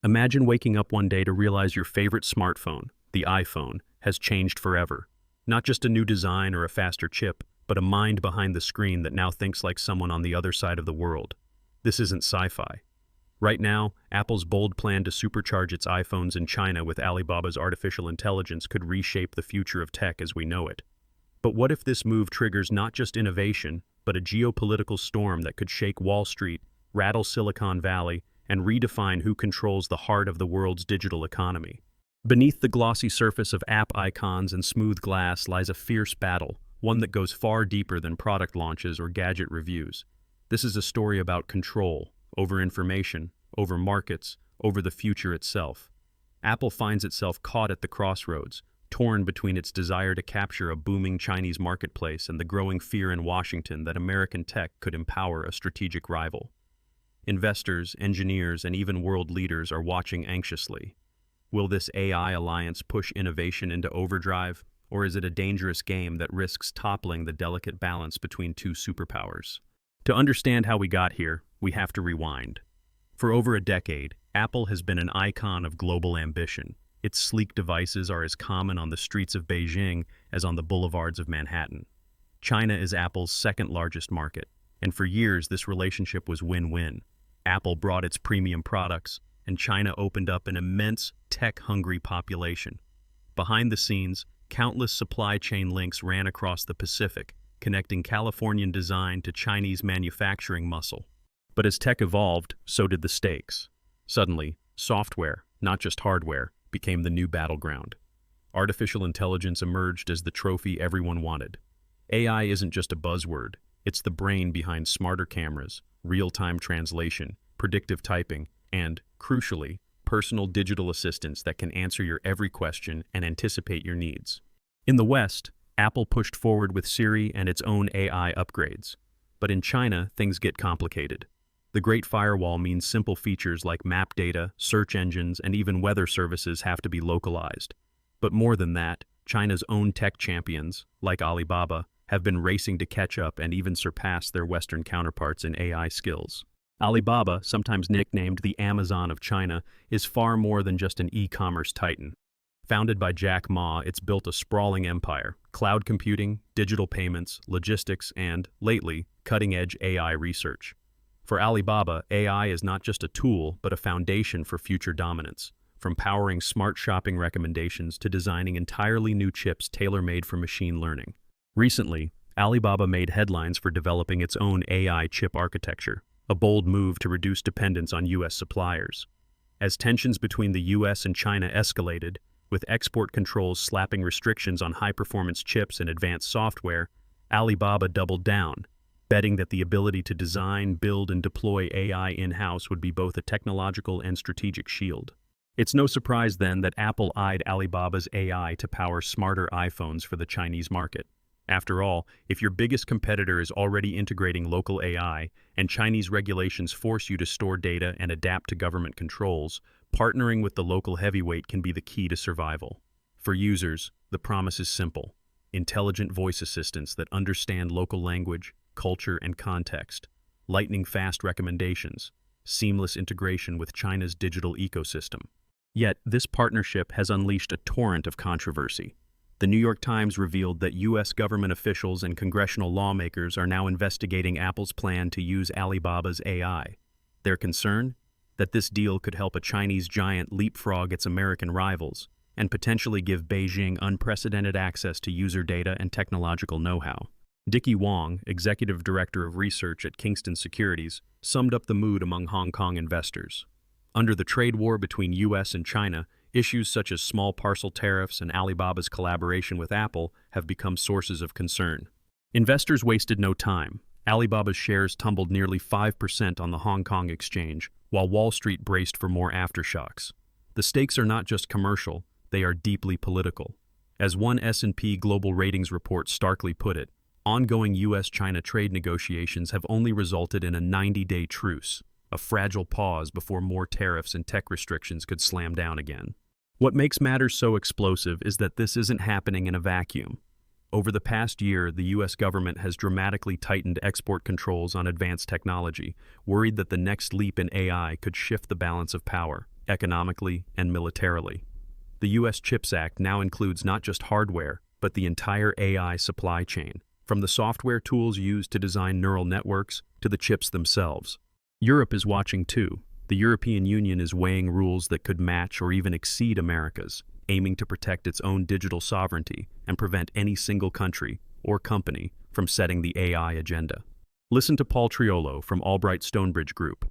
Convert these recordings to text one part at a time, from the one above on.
Imagine waking up one day to realize your favorite smartphone, the iPhone, has changed forever. Not just a new design or a faster chip, but a mind behind the screen that now thinks like someone on the other side of the world. This isn't sci-fi. Right now, Apple's bold plan to supercharge its iPhones in China with Alibaba's artificial intelligence could reshape the future of tech as we know it. But what if this move triggers not just innovation, but a geopolitical storm that could shake Wall Street, rattle Silicon Valley, and redefine who controls the heart of the world's digital economy? Beneath the glossy surface of app icons and smooth glass lies a fierce battle, one that goes far deeper than product launches or gadget reviews. This is a story about control, over information, over markets, over the future itself. Apple finds itself caught at the crossroads, torn between its desire to capture a booming Chinese marketplace and the growing fear in Washington that American tech could empower a strategic rival. Investors, engineers, and even world leaders are watching anxiously. Will this AI alliance push innovation into overdrive, or is it a dangerous game that risks toppling the delicate balance between two superpowers? To understand how we got here, we have to rewind. For over a decade, Apple has been an icon of global ambition. Its sleek devices are as common on the streets of Beijing as on the boulevards of Manhattan. China is Apple's second-largest market, and for years this relationship was win-win. Apple brought its premium products, and China opened up an immense, tech-hungry population. Behind the scenes, countless supply chain links ran across the Pacific, connecting Californian design to Chinese manufacturing muscle. But as tech evolved, so did the stakes. Suddenly, software, not just hardware, became the new battleground. Artificial intelligence emerged as the trophy everyone wanted. AI isn't just a buzzword, it's the brain behind smarter cameras, real-time translation, predictive typing, and, crucially, personal digital assistants that can answer your every question and anticipate your needs. In the West, Apple pushed forward with Siri and its own AI upgrades. But in China, things get complicated. The Great Firewall means simple features like map data, search engines, and even weather services have to be localized. But more than that, China's own tech champions, like Alibaba, have been racing to catch up and even surpass their Western counterparts in AI skills. Alibaba, sometimes nicknamed the Amazon of China, is far more than just an e-commerce titan. Founded by Jack Ma, it's built a sprawling empire: cloud computing, digital payments, logistics, and, lately, cutting-edge AI research. For Alibaba, AI is not just a tool, but a foundation for future dominance, from powering smart shopping recommendations to designing entirely new chips tailor-made for machine learning. Recently, Alibaba made headlines for developing its own AI chip architecture, a bold move to reduce dependence on U.S. suppliers. As tensions between the U.S. and China escalated, with export controls slapping restrictions on high-performance chips and advanced software, Alibaba doubled down, betting that the ability to design, build, and deploy AI in-house would be both a technological and strategic shield. It's no surprise then that Apple eyed Alibaba's AI to power smarter iPhones for the Chinese market. After all, if your biggest competitor is already integrating local AI and Chinese regulations force you to store data and adapt to government controls, partnering with the local heavyweight can be the key to survival. For users, the promise is simple: intelligent voice assistants that understand local language, culture, and context, lightning-fast recommendations, seamless integration with China's digital ecosystem. Yet, this partnership has unleashed a torrent of controversy. The New York Times revealed that U.S. government officials and congressional lawmakers are now investigating Apple's plan to use Alibaba's AI. Their concern? That this deal could help a Chinese giant leapfrog its American rivals and potentially give Beijing unprecedented access to user data and technological know-how. Dickie Wong, executive director of research at Kingston Securities, summed up the mood among Hong Kong investors. Under the trade war between U.S. and China, issues such as small parcel tariffs and Alibaba's collaboration with Apple have become sources of concern. Investors wasted no time. Alibaba's shares tumbled nearly 5% on the Hong Kong exchange, while Wall Street braced for more aftershocks. The stakes are not just commercial, they are deeply political. As one S&P Global Ratings report starkly put it, ongoing U.S.-China trade negotiations have only resulted in a 90-day truce, a fragile pause before more tariffs and tech restrictions could slam down again. What makes matters so explosive is that this isn't happening in a vacuum. Over the past year, the U.S. government has dramatically tightened export controls on advanced technology, worried that the next leap in AI could shift the balance of power. economically, and militarily. The U.S. CHIPS Act now includes not just hardware, but the entire AI supply chain, from the software tools used to design neural networks to the chips themselves. Europe is watching too. The European Union is weighing rules that could match or even exceed America's, aiming to protect its own digital sovereignty and prevent any single country or company from setting the AI agenda. Listen to Paul Triolo from Albright Stonebridge Group.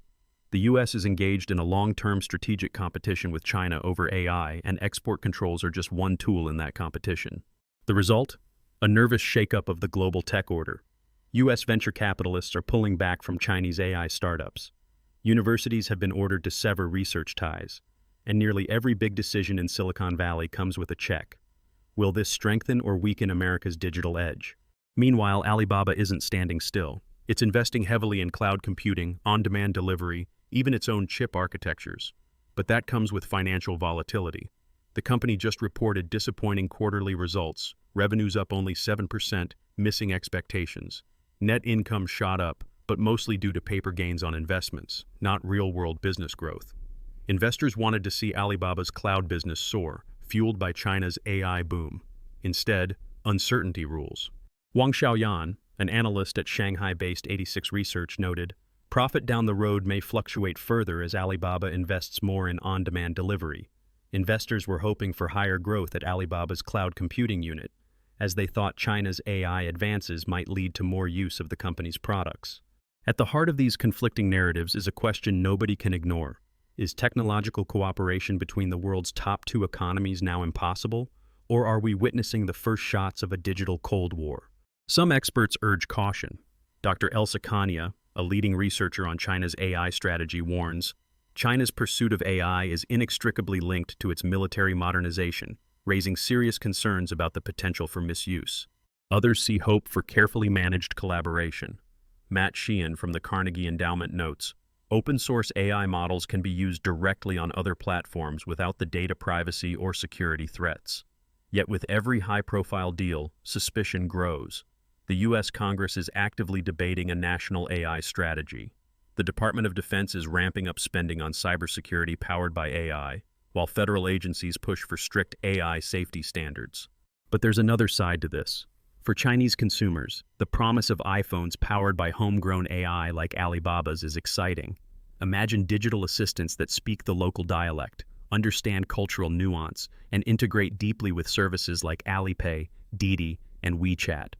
The U.S. is engaged in a long-term strategic competition with China over AI, and export controls are just one tool in that competition. The result? A nervous shakeup of the global tech order. U.S. venture capitalists are pulling back from Chinese AI startups. Universities have been ordered to sever research ties, and nearly every big decision in Silicon Valley comes with a check. Will this strengthen or weaken America's digital edge? Meanwhile, Alibaba isn't standing still. It's investing heavily in cloud computing, on-demand delivery, even its own chip architectures. But that comes with financial volatility. The company just reported disappointing quarterly results, revenues up only 7%, missing expectations. Net income shot up, but mostly due to paper gains on investments, not real-world business growth. Investors wanted to see Alibaba's cloud business soar, fueled by China's AI boom. Instead, uncertainty rules. Wang Xiaoyan, an analyst at Shanghai-based 86 Research, noted, "Profit down the road may fluctuate further as Alibaba invests more in on-demand delivery." Investors were hoping for higher growth at Alibaba's cloud computing unit, as they thought China's AI advances might lead to more use of the company's products. At the heart of these conflicting narratives is a question nobody can ignore. Is technological cooperation between the world's top two economies now impossible, or are we witnessing the first shots of a digital Cold War? Some experts urge caution. Dr. Elsa Kania, a leading researcher on China's AI strategy, warns, China's pursuit of AI is inextricably linked to its military modernization, raising serious concerns about the potential for misuse. Others see hope for carefully managed collaboration. Matt Sheehan from the Carnegie Endowment notes, open-source AI models can be used directly on other platforms without the data privacy or security threats. Yet with every high-profile deal, suspicion grows. The U.S. Congress is actively debating a national AI strategy. The Department of Defense is ramping up spending on cybersecurity powered by AI, while federal agencies push for strict AI safety standards. But there's another side to this. For Chinese consumers, the promise of iPhones powered by homegrown AI like Alibaba's is exciting. Imagine digital assistants that speak the local dialect, understand cultural nuance, and integrate deeply with services like Alipay, Didi, and WeChat.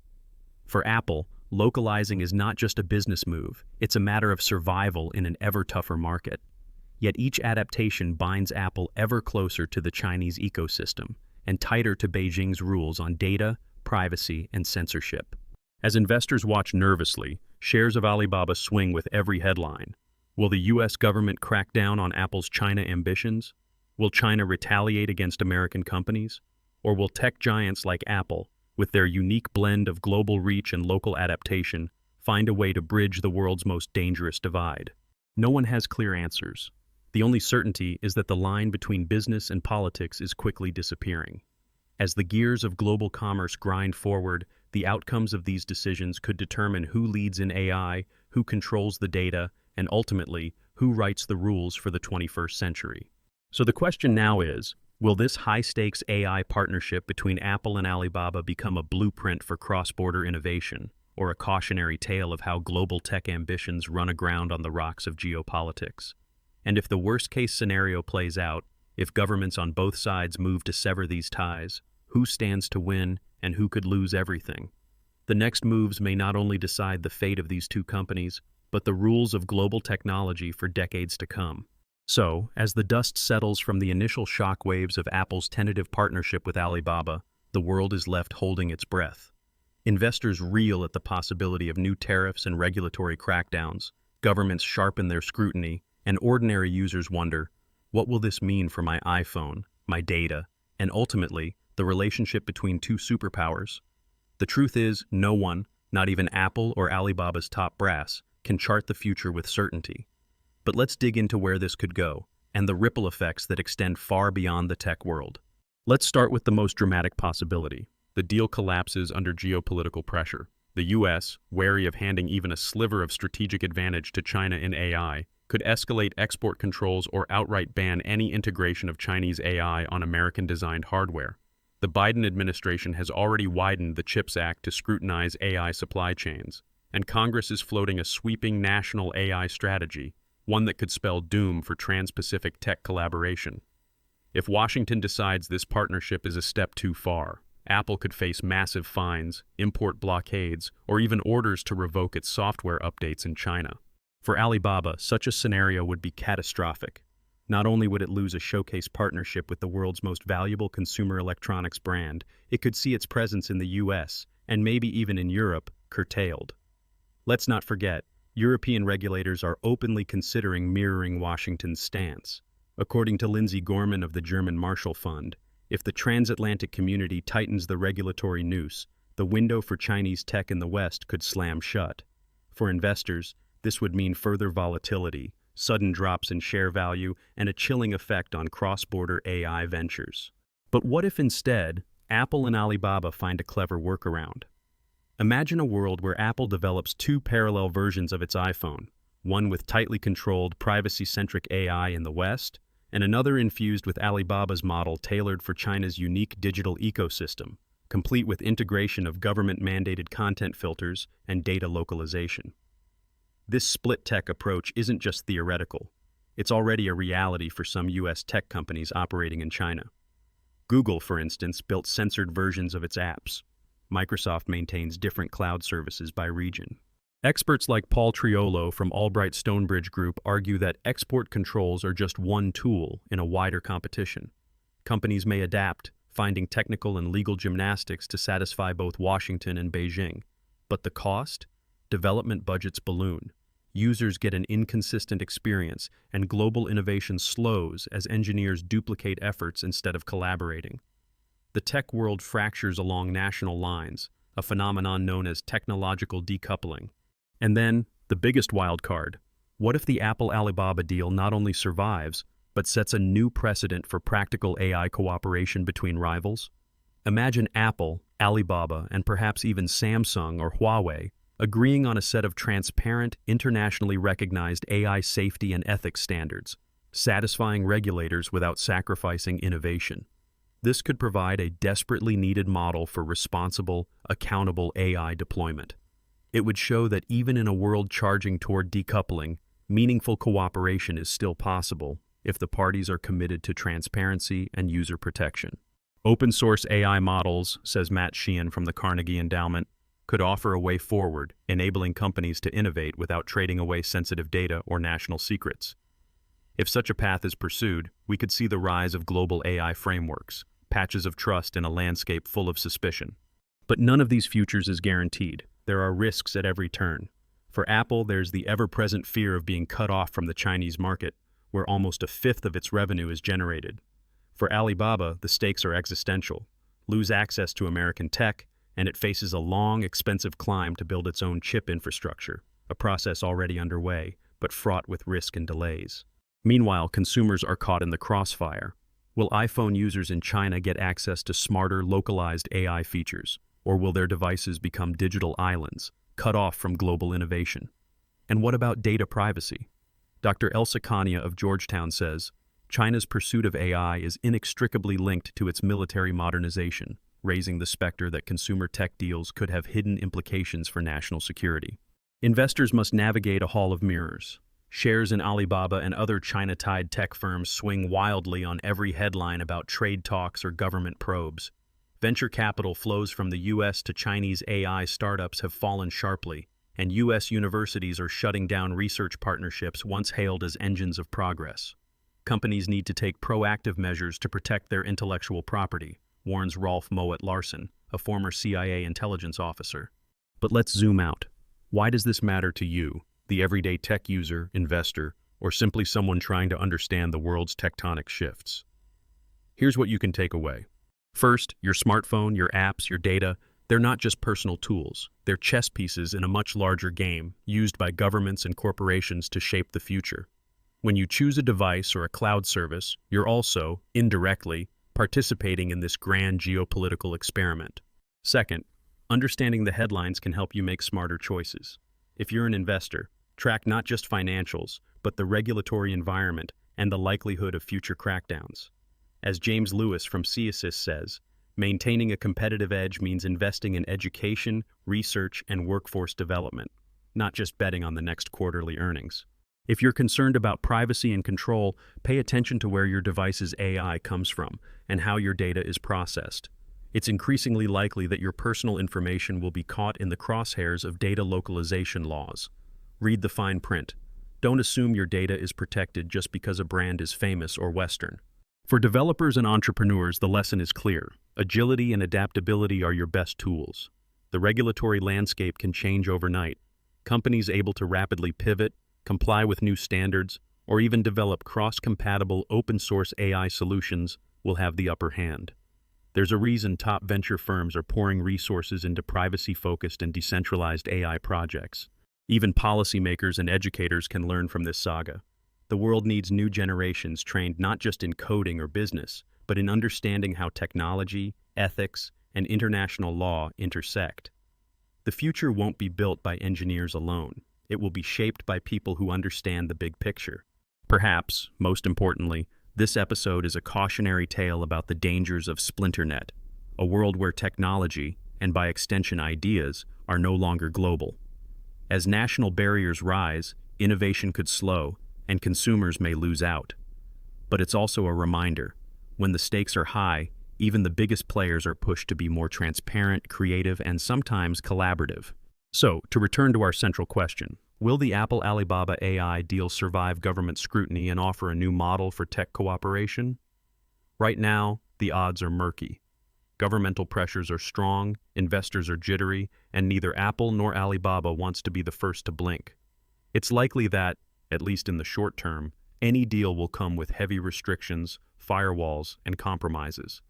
For Apple, localizing is not just a business move, it's a matter of survival in an ever-tougher market. Yet each adaptation binds Apple ever closer to the Chinese ecosystem and tighter to Beijing's rules on data, privacy, and censorship. As investors watch nervously, shares of Alibaba swing with every headline. Will the U.S. government crack down on Apple's China ambitions? Will China retaliate against American companies? Or will tech giants like Apple, with their unique blend of global reach and local adaptation, find a way to bridge the world's most dangerous divide? No one has clear answers. The only certainty is that the line between business and politics is quickly disappearing. As the gears of global commerce grind forward, the outcomes of these decisions could determine who leads in AI, who controls the data, and ultimately, who writes the rules for the 21st century. So the question now is, will this high-stakes AI partnership between Apple and Alibaba become a blueprint for cross-border innovation, or a cautionary tale of how global tech ambitions run aground on the rocks of geopolitics? And if the worst-case scenario plays out, if governments on both sides move to sever these ties, who stands to win and who could lose everything? The next moves may not only decide the fate of these two companies, but the rules of global technology for decades to come. So, as the dust settles from the initial shockwaves of Apple's tentative partnership with Alibaba, the world is left holding its breath. Investors reel at the possibility of new tariffs and regulatory crackdowns, governments sharpen their scrutiny, and ordinary users wonder, what will this mean for my iPhone, my data, and ultimately, the relationship between two superpowers? The truth is, no one, not even Apple or Alibaba's top brass, can chart the future with certainty. But let's dig into where this could go, and the ripple effects that extend far beyond the tech world. Let's start with the most dramatic possibility. The deal collapses under geopolitical pressure. The U.S., wary of handing even a sliver of strategic advantage to China in AI, could escalate export controls or outright ban any integration of Chinese AI on American-designed hardware. The Biden administration has already widened the CHIPS Act to scrutinize AI supply chains, and Congress is floating a sweeping national AI strategy, one that could spell doom for trans-Pacific tech collaboration. If Washington decides this partnership is a step too far, Apple could face massive fines, import blockades, or even orders to revoke its software updates in China. For Alibaba, such a scenario would be catastrophic. Not only would it lose a showcase partnership with the world's most valuable consumer electronics brand, it could see its presence in the US, and maybe even in Europe, curtailed. Let's not forget, European regulators are openly considering mirroring Washington's stance. According to Lindsay Gorman of the German Marshall Fund, if the transatlantic community tightens the regulatory noose, the window for Chinese tech in the West could slam shut. For investors, this would mean further volatility, sudden drops in share value, and a chilling effect on cross-border AI ventures. But what if instead, Apple and Alibaba find a clever workaround? Imagine a world where Apple develops two parallel versions of its iPhone, one with tightly controlled, privacy-centric AI in the West, and another infused with Alibaba's model tailored for China's unique digital ecosystem, complete with integration of government-mandated content filters and data localization. This split-tech approach isn't just theoretical. It's already a reality for some US tech companies operating in China. Google, for instance, built censored versions of its apps. Microsoft maintains different cloud services by region. Experts like Paul Triolo from Albright Stonebridge Group argue that export controls are just one tool in a wider competition. Companies may adapt, finding technical and legal gymnastics to satisfy both Washington and Beijing. But the cost? Development budgets balloon. Users get an inconsistent experience, and global innovation slows as engineers duplicate efforts instead of collaborating. The tech world fractures along national lines, a phenomenon known as technological decoupling. And then, the biggest wild card. What if the Apple-Alibaba deal not only survives, but sets a new precedent for practical AI cooperation between rivals? Imagine Apple, Alibaba, and perhaps even Samsung or Huawei agreeing on a set of transparent, internationally recognized AI safety and ethics standards, satisfying regulators without sacrificing innovation. This could provide a desperately needed model for responsible, accountable AI deployment. It would show that even in a world charging toward decoupling, meaningful cooperation is still possible if the parties are committed to transparency and user protection. Open-source AI models, says Matt Sheehan from the Carnegie Endowment, could offer a way forward, enabling companies to innovate without trading away sensitive data or national secrets. If such a path is pursued, we could see the rise of global AI frameworks, patches of trust in a landscape full of suspicion. But none of these futures is guaranteed. There are risks at every turn. For Apple, there's the ever-present fear of being cut off from the Chinese market, where almost a fifth of its revenue is generated. For Alibaba, the stakes are existential. Lose access to American tech, and it faces a long, expensive climb to build its own chip infrastructure, a process already underway, but fraught with risk and delays. Meanwhile, consumers are caught in the crossfire. Will iPhone users in China get access to smarter, localized AI features? Or will their devices become digital islands, cut off from global innovation? And what about data privacy? Dr. Elsa Kania of Georgetown says, China's pursuit of AI is inextricably linked to its military modernization, raising the specter that consumer tech deals could have hidden implications for national security. Investors must navigate a hall of mirrors. Shares in Alibaba and other China-tied tech firms swing wildly on every headline about trade talks or government probes. Venture capital flows from the U.S. to Chinese AI startups have fallen sharply, and U.S. universities are shutting down research partnerships once hailed as engines of progress. Companies need to take proactive measures to protect their intellectual property, warns Rolf Moet Larsen, a former CIA intelligence officer. But let's zoom out. Why does this matter to you, the everyday tech user, investor, or simply someone trying to understand the world's tectonic shifts? Here's what you can take away. First, your smartphone, your apps, your data, they're not just personal tools. They're chess pieces in a much larger game, used by governments and corporations to shape the future. When you choose a device or a cloud service, you're also, indirectly, participating in this grand geopolitical experiment. Second, understanding the headlines can help you make smarter choices. If you're an investor, track not just financials, but but the regulatory environment and the likelihood of future crackdowns. As James Lewis from CSIS says, maintaining a competitive edge means investing in education, research, and workforce development, not just betting on the next quarterly earnings. If you're concerned about privacy and control, pay attention to where your device's AI comes from and how your data is processed. It's increasingly likely that your personal information will be caught in the crosshairs of data localization laws. Read the fine print. Don't assume your data is protected just because a brand is famous or Western. For developers and entrepreneurs, the lesson is clear. Agility and adaptability are your best tools. The regulatory landscape can change overnight. Companies able to rapidly pivot, comply with new standards, or even develop cross-compatible open-source AI solutions will have the upper hand. There's a reason top venture firms are pouring resources into privacy-focused and decentralized AI projects. Even policymakers and educators can learn from this saga. The world needs new generations trained not just in coding or business, but in understanding how technology, ethics, and international law intersect. The future won't be built by engineers alone. It will be shaped by people who understand the big picture. Perhaps, most importantly, this episode is a cautionary tale about the dangers of splinternet, a world where technology, and by extension ideas, are no longer global. As national barriers rise, innovation could slow, and consumers may lose out. But it's also a reminder, when the stakes are high, even the biggest players are pushed to be more transparent, creative, and sometimes collaborative. So, to return to our central question, will the Apple-Alibaba AI deal survive government scrutiny and offer a new model for tech cooperation? Right now, the odds are murky. Governmental pressures are strong, investors are jittery, and neither Apple nor Alibaba wants to be the first to blink. It's likely that, at least in the short term, any deal will come with heavy restrictions, firewalls, and compromises.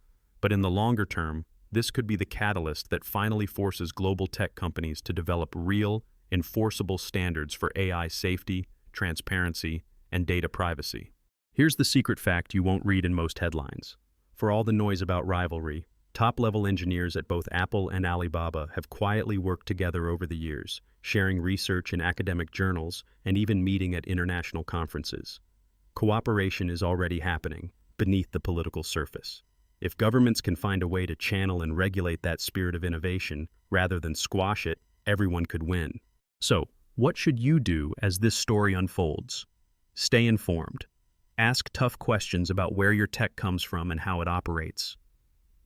But in the longer term, this could be the catalyst that finally forces global tech companies to develop real, enforceable standards for AI safety, transparency, and data privacy. Here's the secret fact you won't read in most headlines. For all the noise about rivalry, top-level engineers at both Apple and Alibaba have quietly worked together over the years, sharing research in academic journals and even meeting at international conferences. Cooperation is already happening beneath the political surface. If governments can find a way to channel and regulate that spirit of innovation rather than squash it, everyone could win. So, what should you do as this story unfolds? Stay informed. Ask tough questions about where your tech comes from and how it operates.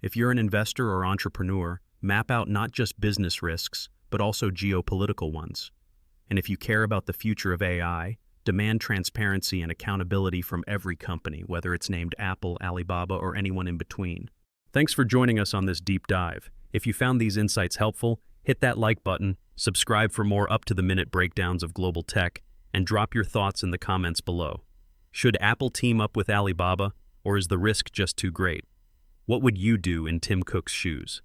If you're an investor or entrepreneur, map out not just business risks, but also geopolitical ones. And if you care about the future of AI, demand transparency and accountability from every company, whether it's named Apple, Alibaba, or anyone in between. Thanks for joining us on this deep dive. If you found these insights helpful, hit that like button, subscribe for more up-to-the-minute breakdowns of global tech, and drop your thoughts in the comments below. Should Apple team up with Alibaba, or is the risk just too great? What would you do in Tim Cook's shoes?